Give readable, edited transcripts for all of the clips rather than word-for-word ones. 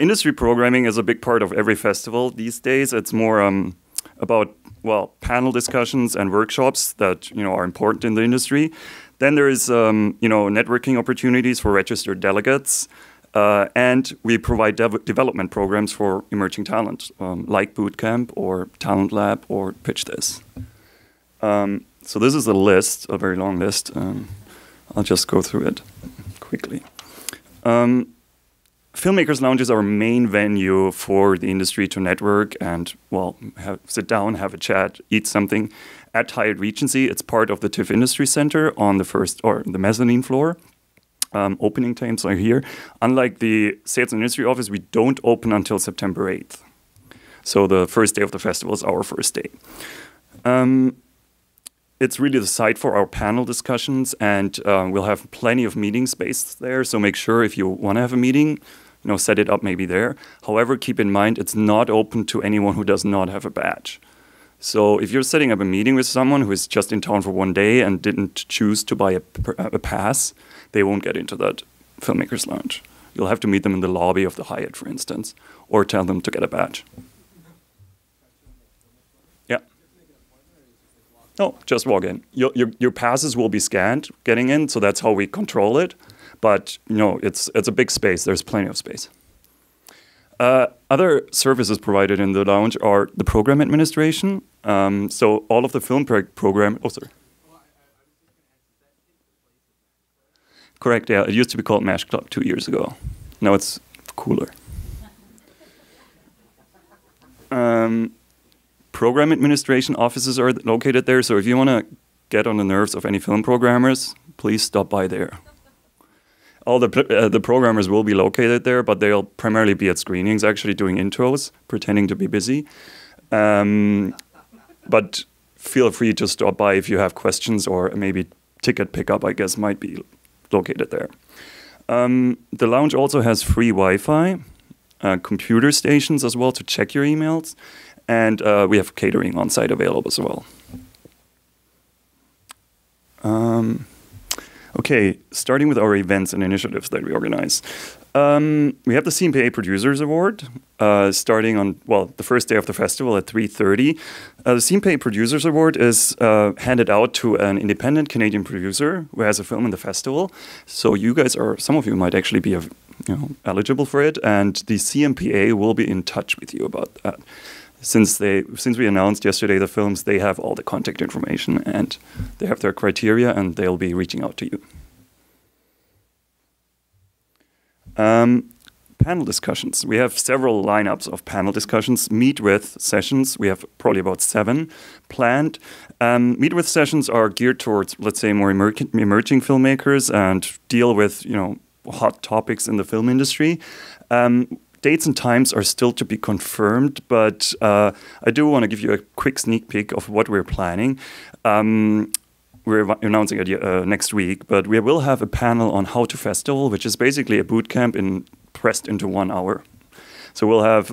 Industry programming is a big part of every festival these days. It's more about, well, panel discussions and workshops that, are important in the industry. Then there is, networking opportunities for registered delegates. And we provide development programs for emerging talent, like Bootcamp or Talent Lab or Pitch This. So this is a list, a very long list. I'll just go through it quickly. Filmmakers Lounge is our main venue for the industry to network and, well, sit down, have a chat, eat something. At Hyatt Regency, it's part of the TIFF.Industry Center on the first, or the mezzanine floor. Opening times are here. Unlike the Sales and Industry office, we don't open until September 8th. So the first day of the festival is our first day. It's really the site for our panel discussions, and we'll have plenty of meeting space there. So make sure if you want to have a meeting, set it up maybe there. However, keep in mind, it's not open to anyone who does not have a badge. So if you're setting up a meeting with someone who is just in town for one day and didn't choose to buy a pass, they won't get into that Filmmakers Lounge. You'll have to meet them in the lobby of the Hyatt, for instance, or tell them to get a badge. Yeah. No, just walk in. Your passes will be scanned getting in, so that's how we control it. But it's a big space. There's plenty of space. Other services provided in the lounge are the program administration. So all of the film program. Oh, sorry. Correct. Yeah, it used to be called Mash Club 2 years ago. Now it's cooler. Program administration offices are located there. So if you want to get on the nerves of any film programmers, please stop by there. All the programmers will be located there, but they'll primarily be at screenings, actually doing intros, pretending to be busy. But feel free to stop by if you have questions, or maybe ticket pickup, I guess, might be located there. The lounge also has free Wi-Fi, computer stations as well to check your emails, and we have catering on site available as well. Okay, starting with our events and initiatives that we organize. We have the CMPA Producers Award, starting on, the first day of the festival at 3:30. The CMPA Producers Award is handed out to an independent Canadian producer who has a film in the festival. So you guys some of you might actually be eligible for it, and the CMPA will be in touch with you about that. Since we announced yesterday the films, they have all the contact information and they have their criteria, and they'll be reaching out to you. Panel discussions. We have several lineups of panel discussions. Meet with sessions. We have probably about 7 planned. Meet with sessions are geared towards, let's say, more emerging filmmakers and deal with hot topics in the film industry. Dates and times are still to be confirmed, but I do want to give you a quick sneak peek of what we're planning. We're announcing it next week, but we will have a panel on how to festival, which is basically a boot camp pressed into 1 hour. So we'll have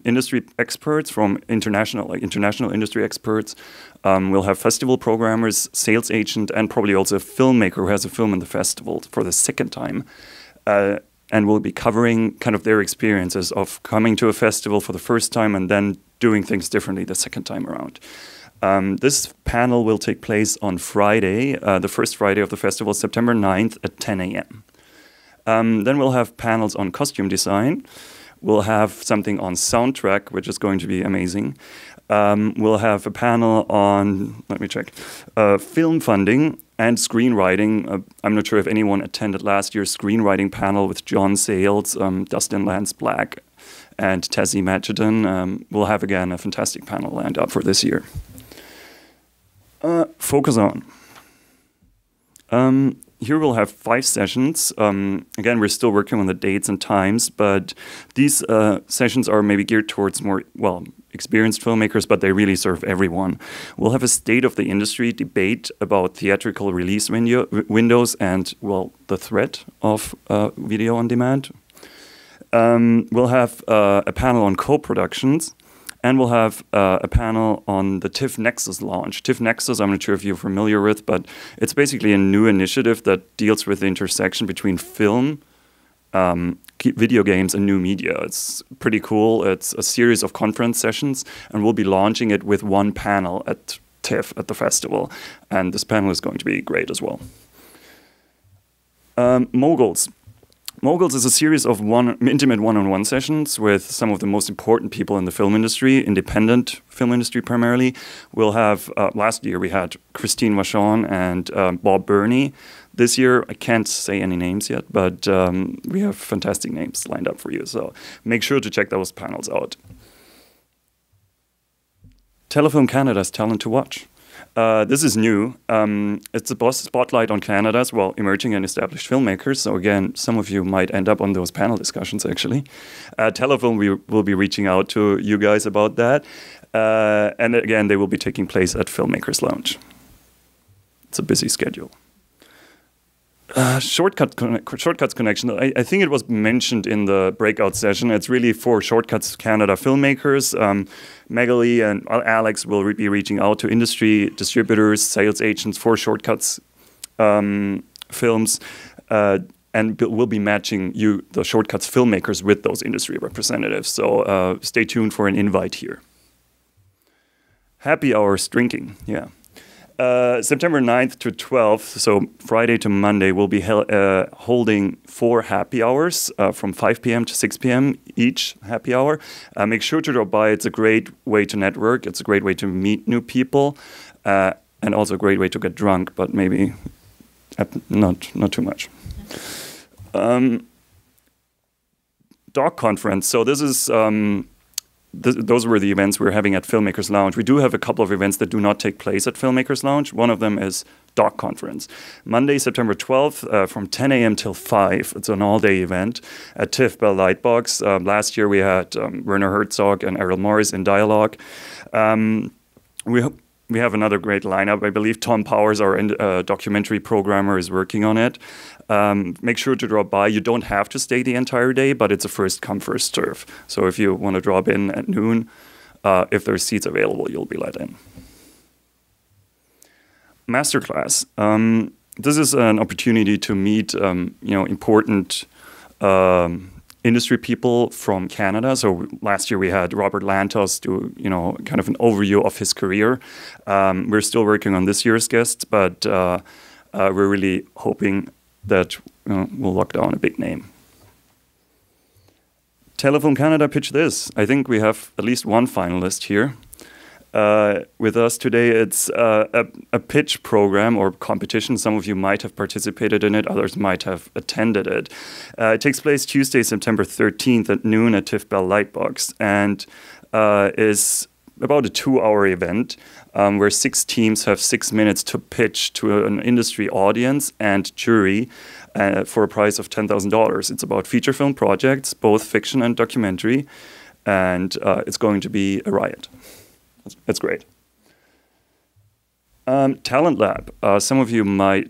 industry experts from international industry experts. We'll have festival programmers, sales agent, and probably also a filmmaker who has a film in the festival for the second time. And we'll be covering kind of their experiences of coming to a festival for the first time and then doing things differently the second time around. This panel will take place on Friday, the first Friday of the festival, September 9th at 10 a.m. Then we'll have panels on costume design. We'll have something on soundtrack, which is going to be amazing. We'll have a panel on, let me check, film funding and screenwriting. I'm not sure if anyone attended last year's screenwriting panel with John Sayles, Dustin Lance Black, and Tessie Matchedon. We'll have, again, a fantastic panel lined up for this year. Focus on. Here we'll have 5 sessions. Again, we're still working on the dates and times, but these sessions are maybe geared towards more, experienced filmmakers, but they really serve everyone. We'll have a state of the industry debate about theatrical release windows and, the threat of video on demand. We'll have a panel on co-productions, and we'll have a panel on the TIFF Nexus launch. TIFF Nexus, I'm not sure if you're familiar with, but it's basically a new initiative that deals with the intersection between film, video games and new media. It's pretty cool. It's a series of conference sessions, and we'll be launching it with one panel at TIFF at the festival. And this panel is going to be great as well. Moguls. Moguls is a series of intimate one-on-one sessions with some of the most important people in the film industry, independent film industry primarily. We'll have, last year we had Christine Vachon and Bob Burney. This year, I can't say any names yet, but we have fantastic names lined up for you. So make sure to check those panels out. Telefilm Canada's Talent to Watch. This is new. It's a spotlight on Canada's, well, emerging and established filmmakers. So again, some of you might end up on those panel discussions, actually. Telefilm, we will be reaching out to you guys about that. And again, they will be taking place at Filmmakers Lounge. It's a busy schedule. Shortcuts connection. I think it was mentioned in the breakout session. It's really for Shortcuts Canada filmmakers. Magali and Alex will be reaching out to industry distributors, sales agents for Shortcuts films, and we'll be matching the Shortcuts filmmakers with those industry representatives. So stay tuned for an invite here. Happy hours drinking, yeah. September 9th to 12th, so Friday to Monday, we'll be holding 4 happy hours from 5 p.m. to 6 p.m. each happy hour. Make sure to drop by. It's a great way to network. It's a great way to meet new people, and also a great way to get drunk, but maybe not too much. Dog conference. So this is... those were the events we're having at Filmmakers Lounge. We do have a couple of events that do not take place at Filmmakers Lounge. One of them is Dog Conference. Monday, September 12th, from 10 a.m. till 5. It's an all-day event at TIFF Bell Lightbox. Last year we had Werner Herzog and Errol Morris in dialogue. We have another great lineup. I believe Tom Powers, our documentary programmer, is working on it. Make sure to drop by. You don't have to stay the entire day, but it's a first come, first serve. So if you want to drop in at noon, if there's seats available, you'll be let in. Masterclass. This is an opportunity to meet important industry people from Canada. So last year we had Robert Lantos do kind of an overview of his career. We're still working on this year's guests, but we're really hoping that we'll lock down a big name. Telefilm Canada Pitch This. I think we have at least one finalist here. With us today, it's a pitch program or competition. Some of you might have participated in it, others might have attended it. It takes place Tuesday, September 13th at noon at TIFF Bell Lightbox, and is about a 2-hour event where 6 teams have 6 minutes to pitch to an industry audience and jury for a prize of $10,000. It's about feature film projects, both fiction and documentary, and it's going to be a riot. That's great. Talent Lab. Some of you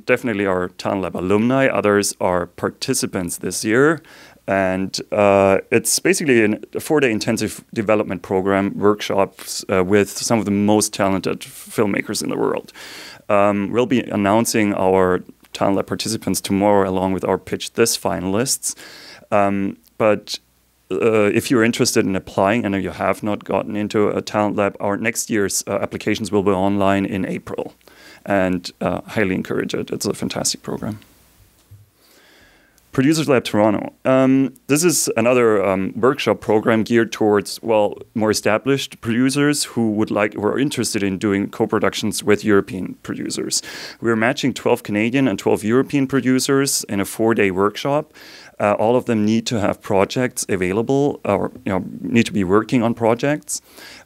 definitely are Talent Lab alumni. Others are participants this year. And it's basically a 4-day intensive development program, workshops with some of the most talented filmmakers in the world. We'll be announcing our Talent Lab participants tomorrow along with our Pitch This finalists. But if you're interested in applying and you have not gotten into a Talent Lab, our next year's applications will be online in April. And highly encourage it. It's a fantastic program. Producers Lab Toronto. This is another workshop program geared towards, well, more established producers who are interested in doing co-productions with European producers. We're matching 12 Canadian and 12 European producers in a 4-day workshop. All of them need to have projects available or need to be working on projects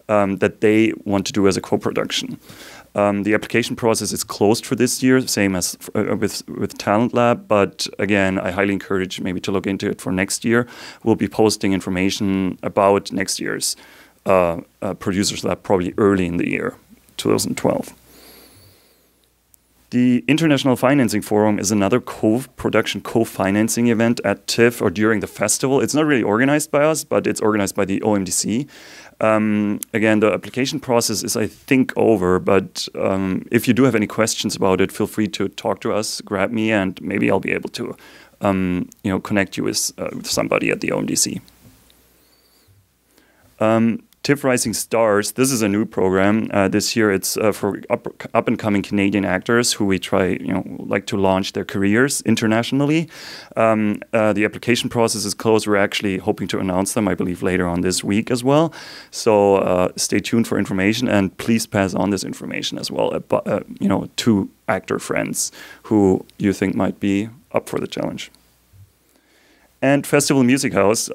that they want to do as a co-production. The application process is closed for this year, same as with Talent Lab, but again, I highly encourage maybe to look into it for next year. We'll be posting information about next year's Producers Lab probably early in the year, 2012. The International Financing Forum is another co-production, co-financing event at TIFF or during the festival. It's not really organized by us, but it's organized by the ONGC. Again, the application process is, I think, over, but if you do have any questions about it, feel free to talk to us, grab me, and maybe I'll be able to connect you with somebody at the ONGC. TIFF Rising Stars, this is a new program. This year it's for up-and-coming Canadian actors who we try, like to launch their careers internationally. The application process is closed. We're actually hoping to announce them, I believe, later on this week as well. So stay tuned for information, and please pass on this information as well, to actor friends who you think might be up for the challenge. And Festival Music House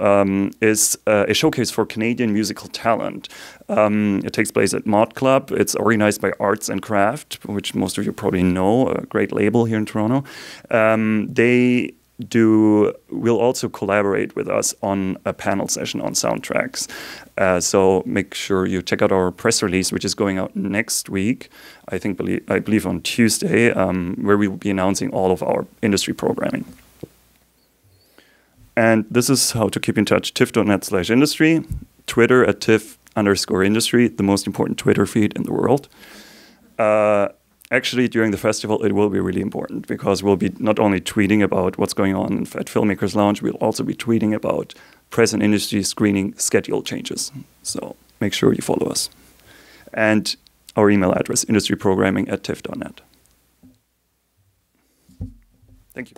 is a showcase for Canadian musical talent. It takes place at Mod Club. It's organized by Arts and Craft, which most of you probably know, a great label here in Toronto. They will also collaborate with us on a panel session on soundtracks. So make sure you check out our press release, which is going out next week, I believe on Tuesday, where we will be announcing all of our industry programming. And this is how to keep in touch. TIFF.net/industry, Twitter at TIFF_industry, the most important Twitter feed in the world. Actually, during the festival, it will be really important because we'll be not only tweeting about what's going on at Filmmakers Lounge, we'll also be tweeting about press and industry screening schedule changes. So make sure you follow us. And our email address, industryprogramming@tiff.net. Thank you.